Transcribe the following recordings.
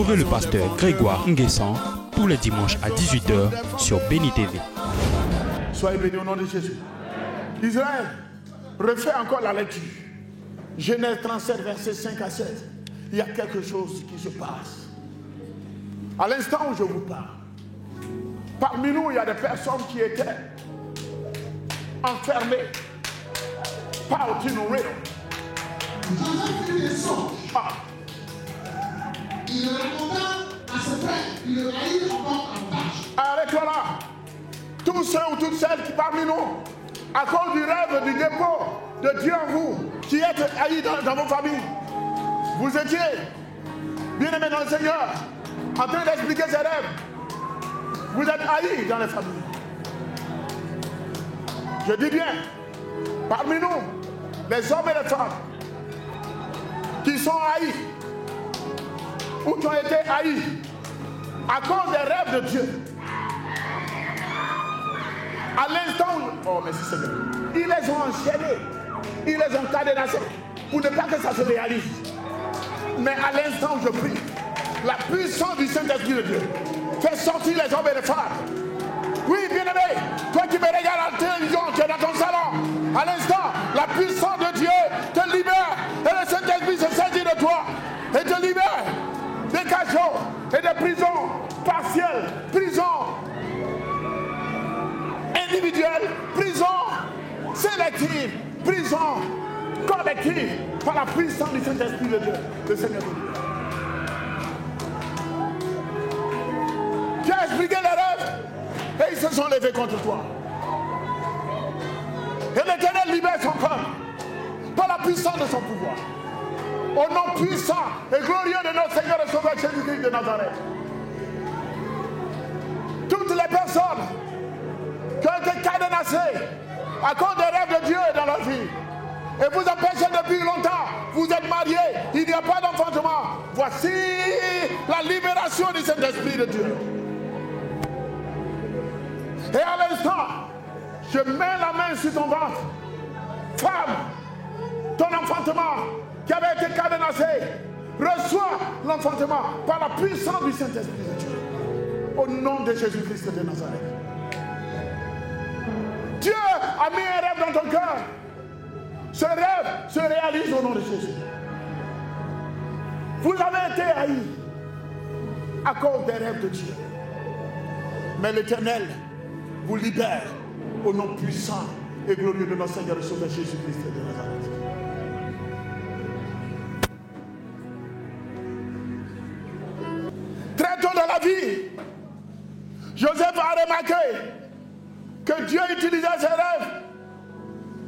Retrouvez le pasteur Grégoire Nguessan tous les dimanches à 18h sur Béni TV. Soyez bénis au nom de Jésus. Israël, refais encore la lecture. Genèse 37, versets 5 à 16. Il y a quelque chose qui se passe. À l'instant où je vous parle, parmi nous, il y a des personnes qui étaient enfermées par une rideau. Il raconta à ses frères, il le haït encore en tâche. Arrête-toi là. Tous ceux ou toutes celles qui parmi nous, à cause du rêve du dépôt de Dieu en vous, qui êtes haïs dans vos familles, vous étiez bien-aimés dans le Seigneur, en train d'expliquer ses rêves. Vous êtes haïs dans les familles. Je dis bien, parmi nous, les hommes et les femmes qui sont haïs, ou qui ont été haïs à cause des rêves de Dieu. À l'instant où, oh merci Seigneur, ils les ont enchaînés, ils les ont cadenassés pour ne pas que ça se réalise. Mais à l'instant où je prie, la puissance du Saint-Esprit de Dieu fait sortir les hommes et les femmes. Oui, bien-aimé, toi qui me regardes à la télévision, tu es dans ton salon. À l'instant, la puissance de Dieu te libère et le Saint-Esprit se saisit de toi et te libère des cachots et des prisons partielles, prisons individuelles, prisons sélectives, prisons collectives par la puissance du Saint-Esprit de Dieu, le Seigneur de Dieu. Tu as expliqué les rêves et ils se sont levés contre toi. Et l'Éternel libère son peuple par la puissance de son pouvoir. Au nom puissant et glorieux de notre Seigneur et Sauveur Jésus-Christ de Nazareth. Toutes les personnes qui ont été cadenassées à cause des rêves de Dieu dans leur vie et vous empêchez depuis longtemps, vous êtes mariés, il n'y a pas d'enfantement. Voici la libération du Saint-Esprit de Dieu. Et à l'instant, je mets la main sur ton ventre. Femme, ton enfantement qui avait été cadenassé, reçoit l'enfantement par la puissance du Saint-Esprit de Dieu. Au nom de Jésus-Christ de Nazareth. Dieu a mis un rêve dans ton cœur. Ce rêve se réalise au nom de Jésus. Vous avez été haïs à cause des rêves de Dieu. Mais l'Éternel vous libère au nom puissant et glorieux de notre Seigneur et Sauveur Jésus-Christ de Nazareth. Très tôt dans la vie, Joseph a remarqué que Dieu utilisait ses rêves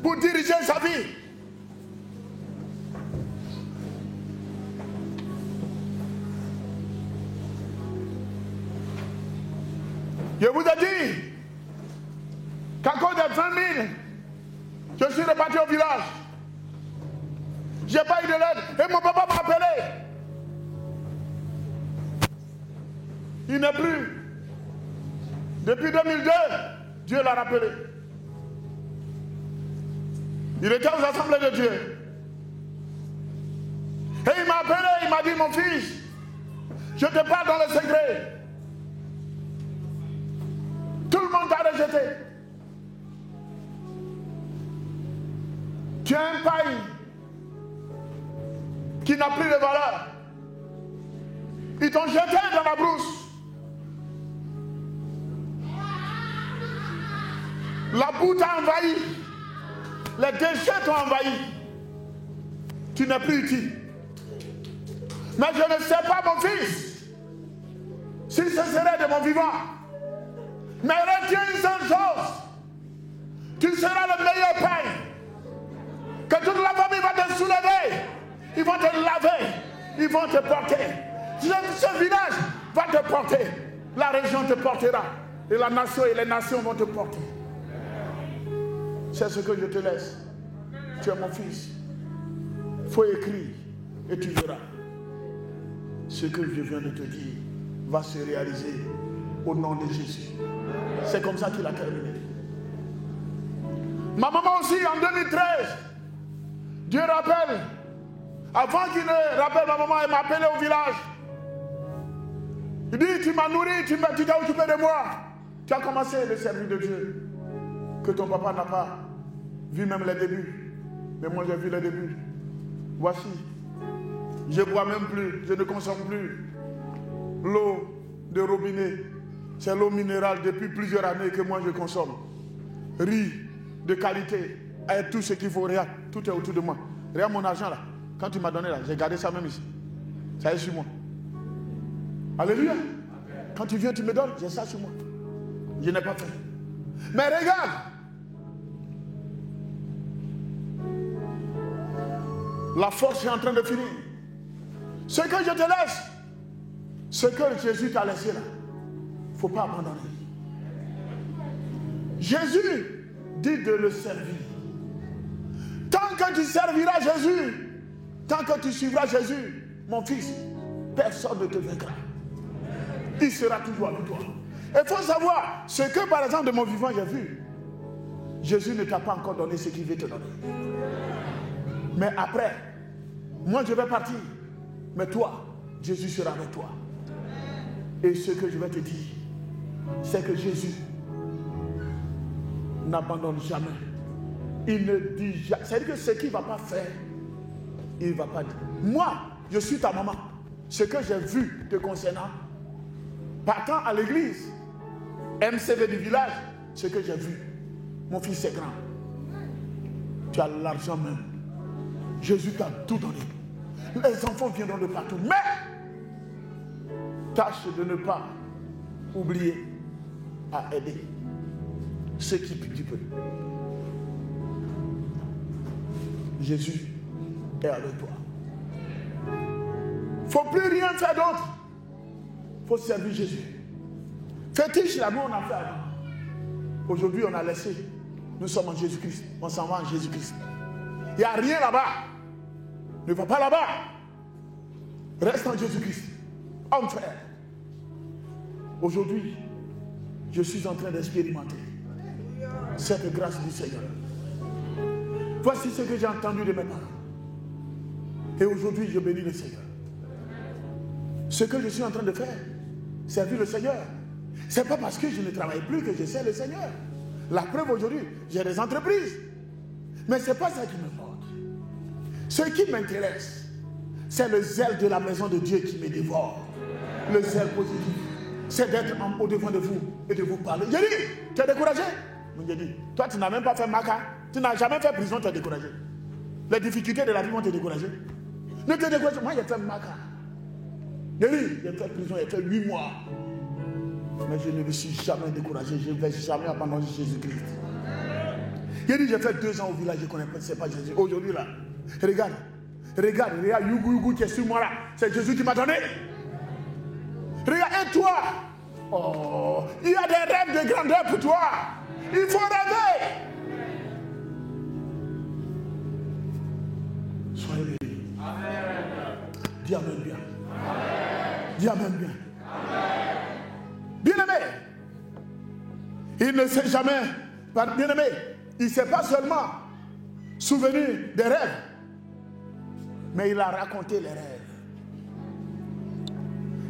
pour diriger sa vie. Je vous ai dit qu'à cause des 20 000, je suis reparti au village. Je n'ai pas eu de l'aide et mon papa m'a appelé. Il n'est plus. Depuis 2002, Dieu l'a rappelé. Il était aux assemblées de Dieu. Et il m'a appelé, il m'a dit, mon fils, je te parle dans le secret. Tout le monde t'a rejeté. Tu as un paille qui n'a plus de valeur. Ils t'ont jeté dans la brousse. La boue t'a envahi. Les déchets t'ont envahi. Tu n'es plus utile. Mais je ne sais pas, mon fils, si ce serait de mon vivant. Mais retiens une seule chose. Tu seras le meilleur père. Que toute la famille va te soulever. Ils vont te laver. Ils vont te porter. Ce village va te porter. La région te portera. Et la nation et les nations vont te porter. C'est ce que je te laisse. Tu es mon fils. Il faut écrire et tu verras. Ce que je viens de te dire va se réaliser au nom de Jésus. C'est comme ça qu'il a terminé. Ma maman aussi, en 2013, Dieu rappelle, avant qu'il ne rappelle ma maman, elle m'a appelé au village. Il dit, tu m'as nourri, tu t'es occupé de moi. Tu as commencé le service de Dieu. Que ton papa n'a pas vu même les débuts. Mais moi j'ai vu les débuts. Voici. Je ne bois même plus, je ne consomme plus l'eau de robinet. C'est l'eau minérale depuis plusieurs années que moi je consomme. Riz de qualité, avec tout ce qu'il faut, regarde, tout est autour de moi. Regarde mon argent là, quand tu m'as donné là, j'ai gardé ça même ici. Ça est sur moi. Alléluia. Quand tu viens, tu me donnes, j'ai ça sur moi. Je n'ai pas fait. Mais regarde. La force est en train de finir. Ce que je te laisse, ce que Jésus t'a laissé là, il ne faut pas abandonner. Jésus dit de le servir. Tant que tu serviras Jésus, tant que tu suivras Jésus, mon fils, personne ne te vaincra. Il sera toujours avec toi. Il faut savoir, ce que par exemple de mon vivant j'ai vu, Jésus ne t'a pas encore donné ce qu'il veut te donner. Mais après, moi je vais partir. Mais toi, Jésus sera avec toi. Et ce que je vais te dire, c'est que Jésus n'abandonne jamais. Il ne dit jamais. C'est-à-dire que ce qu'il ne va pas faire, il ne va pas dire. Moi, je suis ta maman. Ce que j'ai vu te concernant, partant à l'église, MCV du village, ce que j'ai vu, mon fils est grand. Tu as l'argent même. Jésus t'a tout donné. Les enfants viendront de partout. Mais, tâche de ne pas oublier à aider ceux qui tu peux. Jésus est avec toi. Il ne faut plus rien faire d'autre. Il faut servir Jésus. Fétiche, là, nous on a fait avant. Aujourd'hui, on a laissé. Nous sommes en Jésus-Christ. On s'en va en Jésus-Christ. Il n'y a rien là-bas. Ne va pas là-bas. Reste en Jésus-Christ. Homme frère. Aujourd'hui, je suis en train d'expérimenter cette grâce du Seigneur. Voici ce que j'ai entendu de mes parents. Et aujourd'hui, je bénis le Seigneur. Ce que je suis en train de faire, servir le Seigneur. Ce n'est pas parce que je ne travaille plus que je sers le Seigneur. La preuve aujourd'hui, j'ai des entreprises. Mais ce n'est pas ça qui m'importe. Ce qui m'intéresse, c'est le zèle de la maison de Dieu qui me dévore. Le zèle positif. C'est d'être au-devant de vous et de vous parler. J'ai dit, tu es découragé? J'ai dit, toi tu n'as même pas fait maca. Tu n'as jamais fait prison, tu es découragé. Les difficultés de la vie vont te décourager. Ne te décourage pas. Moi j'ai fait maca. J'ai dit, j'ai fait prison, j'ai fait 8 mois. Mais je ne me suis jamais découragé. Je ne vais jamais abandonner Jésus-Christ. J'ai dit, j'ai fait 2 ans au village, je ne connaissais pas Jésus. Aujourd'hui là, regarde, Yougou qui est sur moi là. C'est Jésus qui m'a donné. Regarde, et toi? Oh, il y a des rêves de grandeur pour toi. Il faut rêver. Soyez bénis. Dis amen bien. Dis amen bien. Bien-aimé, il ne s'est jamais, bien-aimé, il ne s'est pas seulement souvenu des rêves, mais il a raconté les rêves.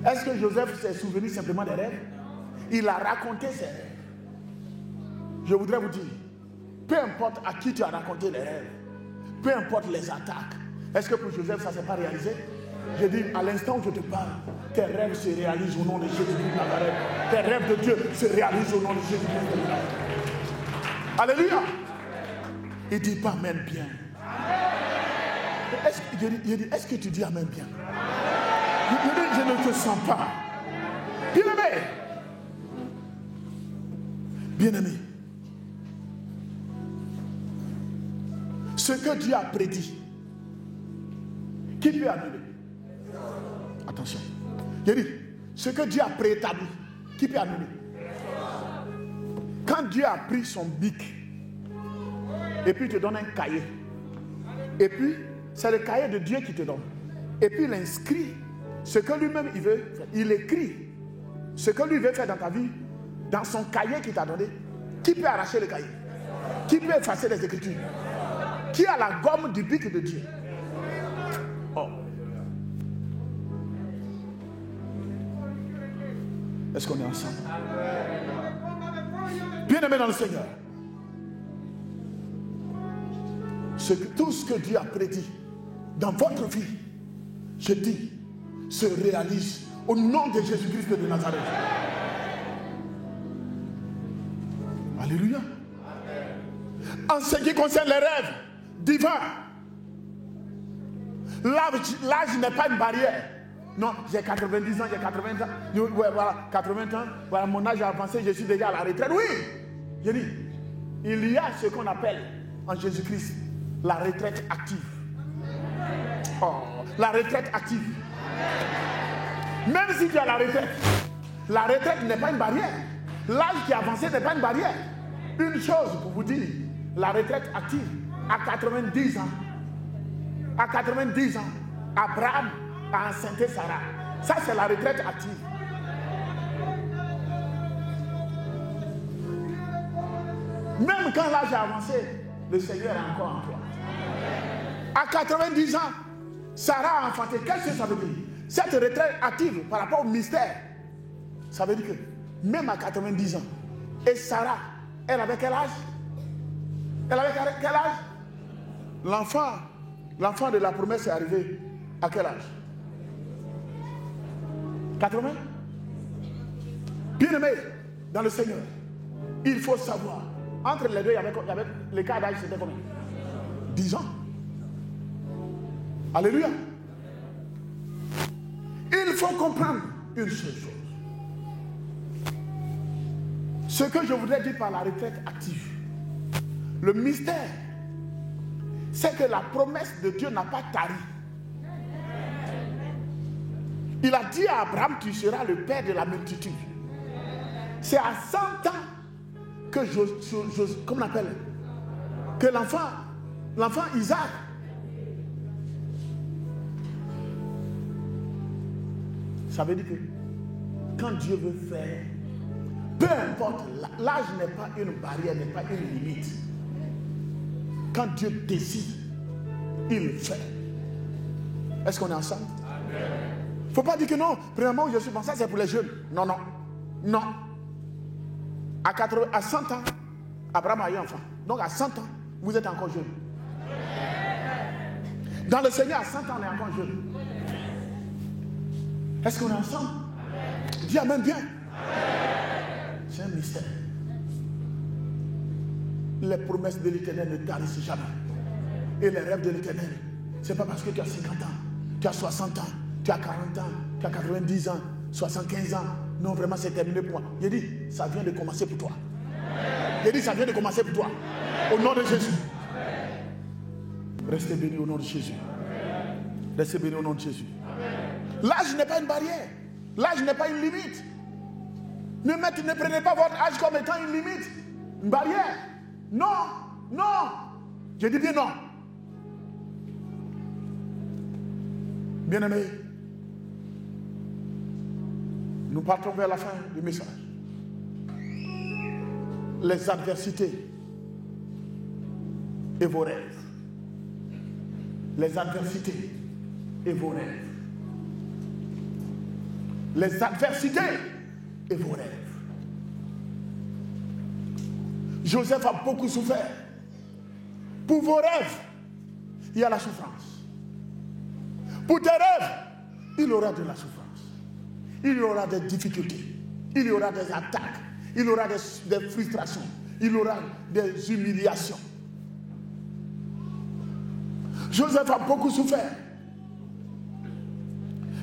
Est-ce que Joseph s'est souvenu simplement des rêves? Il a raconté ses rêves. Je voudrais vous dire, peu importe à qui tu as raconté les rêves, peu importe les attaques, est-ce que pour Joseph ça ne s'est pas réalisé? Je dis, à l'instant où je te parle, tes rêves se réalisent au nom de Jésus-Christ de Nazareth. Tes rêves de Dieu se réalisent au nom de Jésus-Christ de Nazareth. Alléluia. Il dit pas amen bien. Est-ce que tu dis amen bien? Je ne te sens pas. Bien-aimé. Bien-aimé. Ce que Dieu a prédit, qui peut annuler? Attention. J'ai dit, ce que Dieu a préétabli, qui peut annuler? Quand Dieu a pris son bic, et puis il te donne un cahier, et puis c'est le cahier de Dieu qui te donne, et puis il inscrit ce que lui-même il veut faire. Il écrit ce que lui veut faire dans ta vie, dans son cahier qu'il t'a donné. Qui peut arracher le cahier? Qui peut effacer les écritures? Qui a la gomme du bic de Dieu? Oh. Est-ce qu'on est ensemble? Bien-aimés dans le Seigneur, tout ce que Dieu a prédit dans votre vie, je dis, se réalise au nom de Jésus-Christ de Nazareth. Alléluia. En ce qui concerne les rêves divins, l'âge n'est pas une barrière. Non, j'ai 90 ans, j'ai 80 ans. Ouais, voilà, 80 ans, voilà, mon âge a avancé, je suis déjà à la retraite. Oui, j'ai dit, il y a ce qu'on appelle en Jésus-Christ la retraite active. Oh, la retraite active. Même si tu as la retraite n'est pas une barrière. L'âge qui est avancé n'est pas une barrière. Une chose pour vous dire, la retraite active, à 90 ans, Abraham a enceinté Sarah. Ça, c'est la retraite active. Même quand l'âge a avancé, le Seigneur est encore en toi. À 90 ans, Sarah a enfanté. Qu'est-ce que ça veut dire? Cette retraite active par rapport au mystère, ça veut dire que même à 90 ans, et Sarah, elle avait quel âge? Elle avait quel âge? L'enfant de la promesse est arrivé à quel âge? 80? Bien-aimé dans le Seigneur, il faut savoir, entre les deux, il y avait l'écart d'âge, c'était combien? 10 ans. Alléluia. Il faut comprendre une seule chose. Ce que je voudrais dire par la retraite active, le mystère, c'est que la promesse de Dieu n'a pas tari. Il a dit à Abraham, tu seras le père de la multitude. C'est à 100 ans que comment on appelle, que l'enfant Isaac, ça veut dire que quand Dieu veut faire, peu importe, l'âge n'est pas une barrière, n'est pas une limite. Quand Dieu décide, il le fait. Est-ce qu'on est ensemble? Il ne faut pas dire que non, premièrement, je suis pensé, c'est pour les jeunes. Non, non, non. À 100 ans, Abraham a eu enfant. Donc à 100 ans, vous êtes encore jeune. Dans le Seigneur, à 100 ans, on est encore jeune. Est-ce qu'on est ensemble? Dis amen bien. C'est un mystère. Les promesses de l'Éternel ne tarissent jamais. Et les rêves de l'Éternel, ce n'est pas parce que tu as 50 ans, tu as 60 ans, tu as 40 ans, tu as 90 ans, 75 ans. Non, vraiment, c'est terminé pour moi. J'ai dit, ça vient de commencer pour toi. J'ai dit, ça vient de commencer pour toi. Au nom de Jésus. Restez bénis au nom de Jésus. Restez bénis au nom de Jésus. L'âge n'est pas une barrière. L'âge n'est pas une limite. Ne prenez pas votre âge comme étant une limite, une barrière. Non, non. Je dis bien non. Bien-aimés, nous partons vers la fin du message. Les adversités et vos rêves. Les adversités et vos rêves. Les adversités et vos rêves. Joseph a beaucoup souffert. Pour vos rêves, il y a la souffrance. Pour tes rêves, il y aura de la souffrance. Il y aura des difficultés. Il y aura des attaques. Il y aura des frustrations. Il y aura des humiliations. Joseph a beaucoup souffert.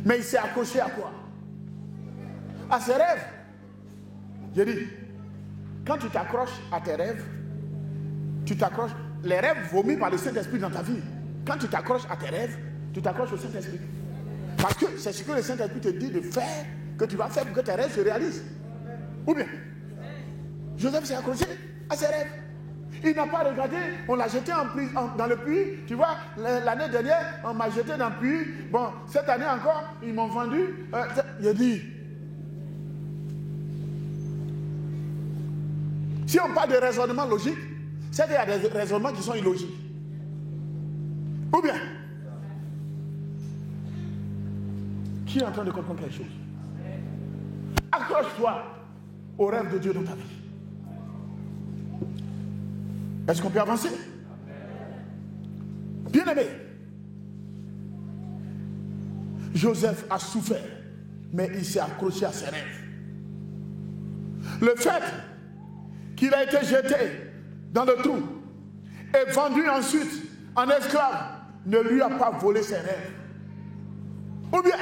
Mais il s'est accroché à quoi? À ses rêves. J'ai dit, quand tu t'accroches à tes rêves, tu t'accroches, les rêves vomis par le Saint-Esprit dans ta vie. Quand tu t'accroches à tes rêves, tu t'accroches au Saint-Esprit. Parce que c'est ce que le Saint-Esprit te dit de faire, que tu vas faire pour que tes rêves se réalisent. Ou bien, Joseph s'est accroché à ses rêves. Il n'a pas regardé, on l'a jeté dans le puits. Tu vois, l'année dernière, on m'a jeté dans le puits. Bon, cette année encore, ils m'ont vendu. Il a dit, si on parle de raisonnement logique, c'est qu'il y a des raisonnements qui sont illogiques. Ou bien, qui est en train de comprendre quelque chose? À accroche-toi au rêve de Dieu dans ta vie. Est-ce qu'on peut avancer? Bien-aimé, Joseph a souffert, mais il s'est accroché à ses rêves. Le fait qu'il a été jeté dans le trou et vendu ensuite en esclave ne lui a pas volé ses rêves. Ou bien,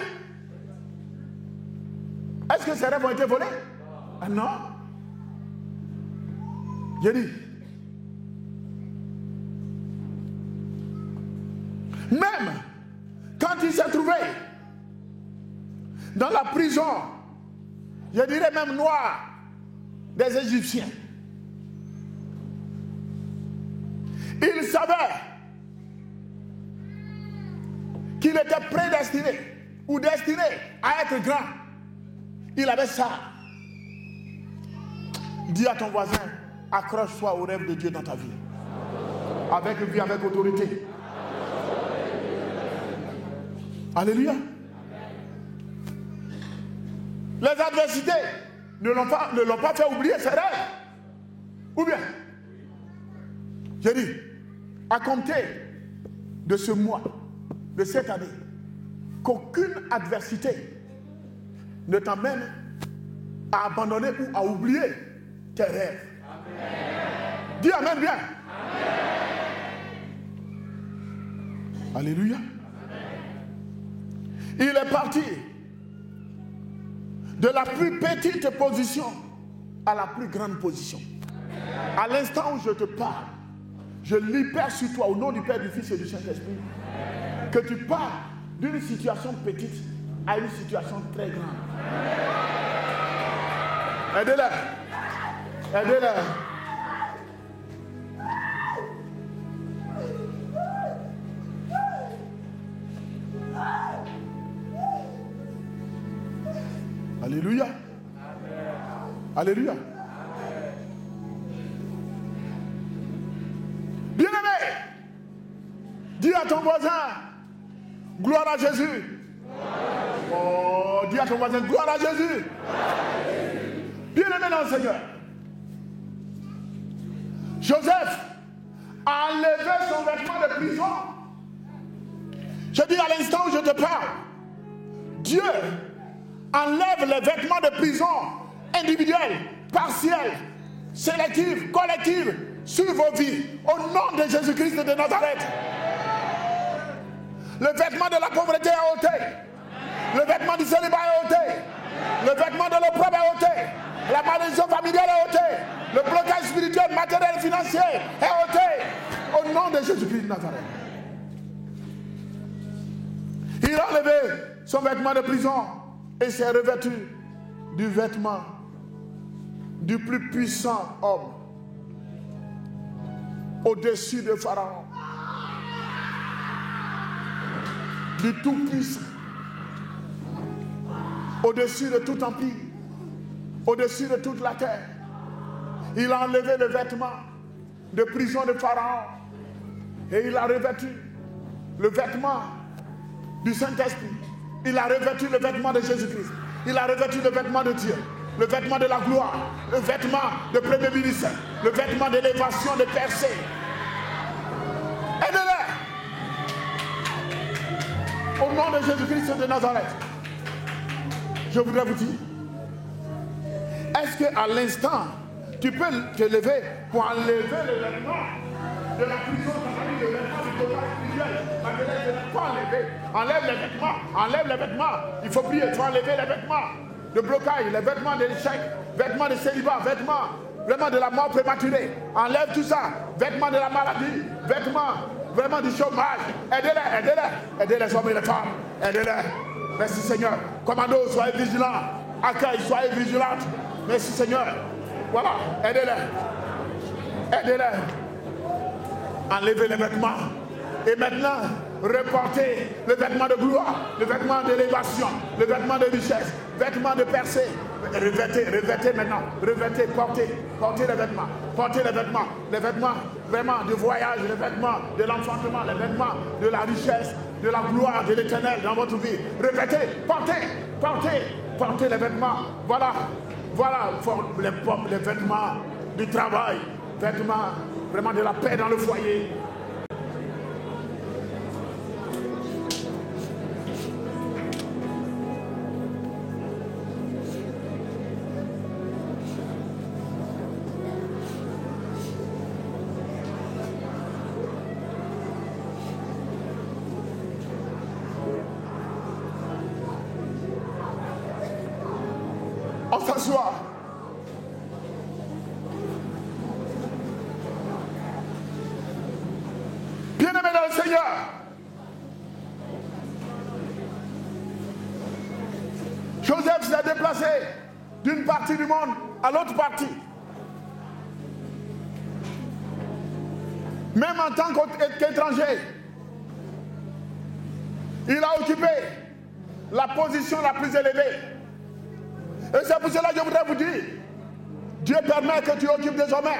est-ce que ses rêves ont été volés? Ah non. J'ai dit, même quand il s'est trouvé dans la prison, je dirais même noire, des Égyptiens, il savait qu'il était prédestiné ou destiné à être grand. Il avait ça. Dis à ton voisin, accroche-toi au rêve de Dieu dans ta vie. Avec vie, avec autorité. Alléluia. Les adversités ne l'ont pas fait oublier ses rêves. Ou bien, j'ai dit, à compter de ce mois, de cette année, qu'aucune adversité ne t'amène à abandonner ou à oublier tes rêves. Amen. Dis amen bien. Amen. Alléluia. Amen. Il est parti de la plus petite position à la plus grande position. À l'instant où je te parle, je libère sur toi au nom du Père, du Fils et du Saint-Esprit que tu pars d'une situation petite à une situation très grande. Aidez-le. Aidez-le. Alléluia. Alléluia. Bien-aimé, dis à ton voisin, gloire à Jésus. Oh, dis à ton voisin, gloire à Jésus. Bien-aimé dans le Seigneur, Joseph a enlevé son vêtement de prison. Je dis à l'instant où je te parle, Dieu enlève les vêtements de prison individuels, partiels, sélectifs, collectifs sur vos vies au nom de Jésus-Christ de Nazareth. Le vêtement de la pauvreté est ôté. Le vêtement du célibat est ôté. Le vêtement de l'opprobre est ôté. La malédiction familiale est ôtée. Le blocage spirituel, matériel, financier est ôté. Au nom de Jésus-Christ de Nazareth. Il a enlevé son vêtement de prison et s'est revêtu du vêtement du plus puissant homme au-dessus de Pharaon, du tout-puissant, au-dessus de tout empire, au-dessus de toute la terre. Il a enlevé le vêtement de prison de Pharaon et il a revêtu le vêtement du Saint-Esprit. Il a revêtu le vêtement de Jésus-Christ. Il a revêtu le vêtement de Dieu, le vêtement de la gloire, le vêtement de premier ministre, le vêtement d'élévation, de percée. Aidez-le. Au nom de Jésus-Christ de Nazareth, je voudrais vous dire, est-ce qu'à l'instant, tu peux te lever pour enlever le vêtement de la prison, le vêtement du total spirituel? Enlève les vêtements, enlève les vêtements. Il faut prier, tu vas enlever les vêtements de blocage, les vêtements de l'échec, vêtements de célibat, vêtements vraiment de la mort prématurée. Enlève tout ça, vêtements de la maladie, vêtements vraiment du chômage. Aidez-les, aidez-les, aidez les hommes et les femmes, aidez-les. Merci Seigneur. Commando, soyez vigilants. Accueil, soyez vigilants. Merci Seigneur. Voilà, aidez-les. Aidez-les. Enlevez les vêtements. Et maintenant, reportez le vêtement de gloire, le vêtement d'élévation, le vêtement de richesse, vêtement de percée. Revêtez maintenant, revêtez, portez les vêtements vraiment de voyage, les vêtements de l'enfantement, les vêtements de la richesse, de la gloire de l'Éternel dans votre vie. Revêtez, portez Portez les vêtements. Voilà. Voilà les vêtements du travail. Vêtements vraiment de la paix dans le foyer. On s'assoit. Bien-aimé dans le Seigneur, Joseph s'est déplacé d'une partie du monde à l'autre partie. Même en tant qu'étranger, il a occupé la position la plus élevée. Et c'est pour cela que je voudrais vous dire, Dieu permet que tu occupes désormais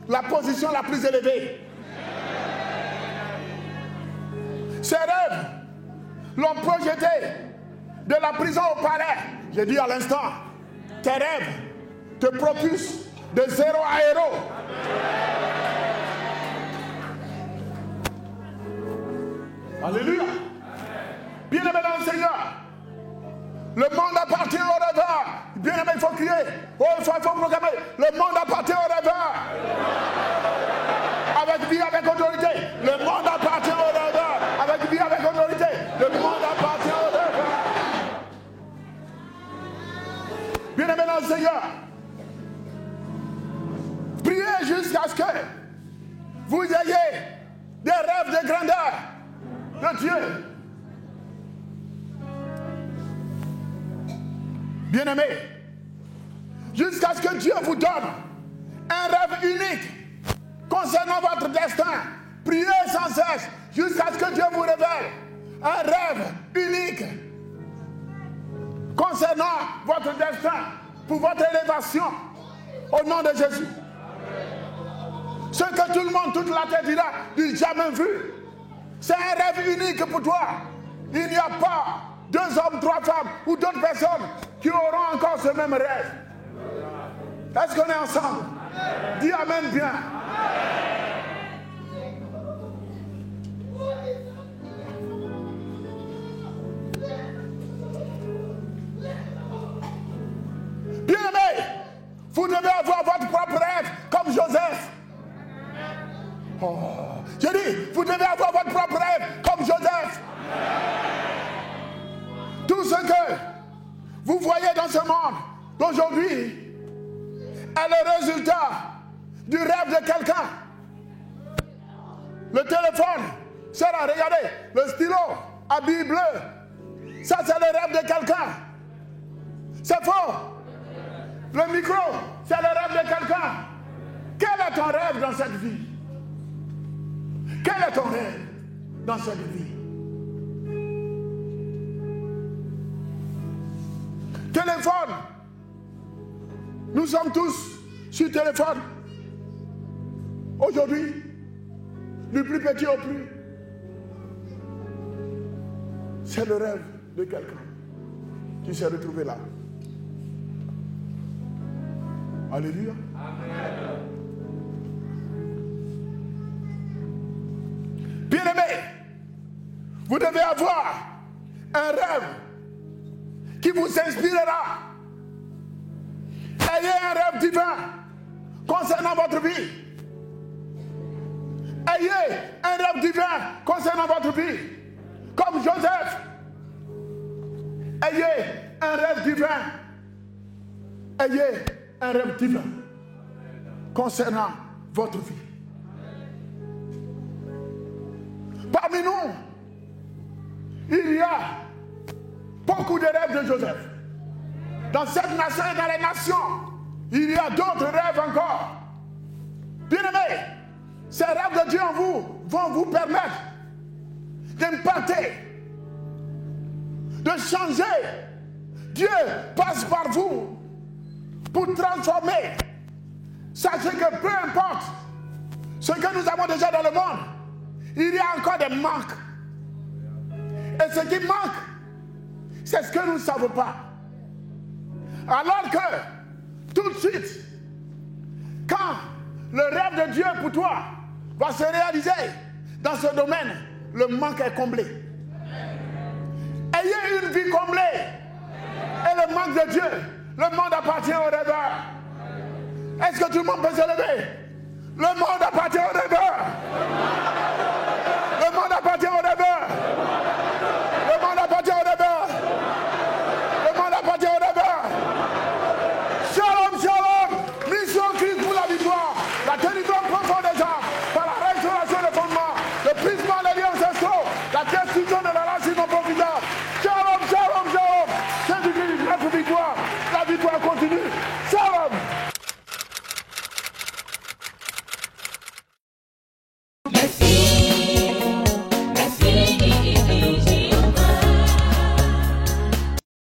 la position la plus élevée. Ces rêves l'ont projeté de la prison au palais. J'ai dit à l'instant, tes rêves te propulsent de zéro à héros. Alléluia. Bien-aimé dans le Seigneur, le monde appartient aux rêveurs. Bien-aimé, il faut crier. Oh, il faut proclamer. Le monde appartient aux rêveurs. Avec vie, avec autorité. Le monde appartient aux rêveurs. Avec vie, avec autorité. Le monde appartient aux rêveurs. Bien-aimé dans le Seigneur, priez jusqu'à ce que vous ayez des rêves de grandeur de Dieu. Bien-aimé, jusqu'à ce que Dieu vous donne un rêve unique concernant votre destin. Priez sans cesse jusqu'à ce que Dieu vous révèle un rêve unique concernant votre destin pour votre élévation au nom de Jésus. Ce que tout le monde, toute la terre dira, du jamais vu. C'est un rêve unique pour toi. Il n'y a pas 2 hommes, 3 femmes ou d'autres personnes qui auront encore ce même rêve. Est-ce qu'on est ensemble? Dis amen bien. Bien-aimé, vous devez avoir votre propre rêve comme Joseph. Oh, je dis, vous devez avoir votre propre rêve comme Joseph. Tout ce que vous voyez dans ce monde d'aujourd'hui est le résultat du rêve de quelqu'un. Le téléphone, ça là, regardez, le stylo à billes bleues, ça c'est le rêve de quelqu'un. C'est faux. Le micro, c'est le rêve de quelqu'un. Quel est ton rêve dans cette vie? Quel est ton rêve dans cette vie? Téléphone. Nous sommes tous sur téléphone. Aujourd'hui, du plus petit au plus. C'est le rêve de quelqu'un qui s'est retrouvé là. Alléluia. Amen. Bien-aimé, vous devez avoir un rêve qui vous inspirera. Ayez un rêve divin concernant votre vie. Ayez un rêve divin concernant votre vie. Comme Joseph. Ayez un rêve divin. Ayez un rêve divin concernant votre vie. Parmi nous, il y a beaucoup de rêves de Joseph. Dans cette nation et dans les nations, il y a d'autres rêves encore. Bien-aimés, ces rêves de Dieu en vous vont vous permettre d'impacter, de changer. Dieu passe par vous pour transformer. Sachez que peu importe ce que nous avons déjà dans le monde, il y a encore des manques. Et ce qui manque, c'est ce que nous ne savons pas. Alors que, tout de suite, quand le rêve de Dieu pour toi va se réaliser dans ce domaine, le manque est comblé. Ayez une vie comblée. Et le manque de Dieu, le monde appartient aux rêveurs. Est-ce que tout le monde peut se lever? Le monde appartient aux rêveurs. Le monde appartient aux rêveurs. Le monde appartient aux rêveurs. Le monde appartient aux rêveurs. Shalom, shalom. Mission Christ pour la victoire. La délivrance profonde des âmes par la restauration des fondements, le brisement des liens ancestraux, la destruction de la racine non profitable. Shalom, shalom, shalom. Saint-Christ, notre victoire. La victoire continue. Shalom. Merci.